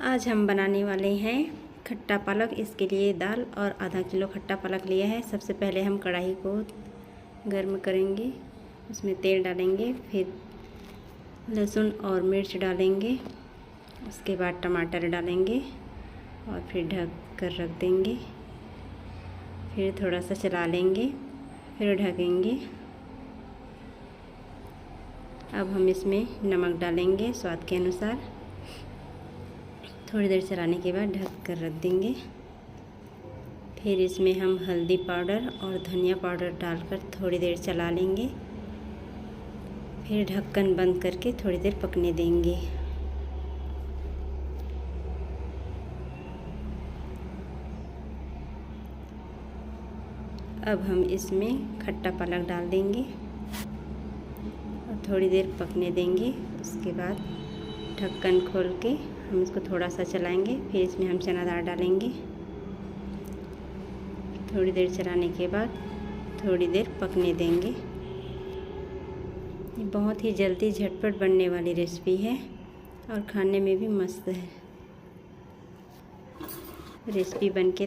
आज हम बनाने वाले हैं खट्टा पालक। इसके लिए दाल और आधा किलो खट्टा पालक लिया है। सबसे पहले हम कढ़ाई को गर्म करेंगे, उसमें तेल डालेंगे, फिर लहसुन और मिर्च डालेंगे, उसके बाद टमाटर डालेंगे और फिर ढक कर रख देंगे। फिर थोड़ा सा चला लेंगे, फिर ढकेंगे। अब हम इसमें नमक डालेंगे स्वाद के अनुसार। थोड़ी देर चलाने के बाद ढक कर रख देंगे। फिर इसमें हम हल्दी पाउडर और धनिया पाउडर डालकर थोड़ी देर चला लेंगे। फिर ढक्कन बंद करके थोड़ी देर पकने देंगे। अब हम इसमें खट्टा पालक डाल देंगे और थोड़ी देर पकने देंगे। उसके बाद ढक्कन खोल के हम इसको थोड़ा सा चलाएंगे। फिर इसमें हम चना दाल डालेंगे। थोड़ी देर चलाने के बाद थोड़ी देर पकने देंगे। ये बहुत ही जल्दी झटपट बनने वाली रेसिपी है और खाने में भी मस्त है। रेसिपी बनके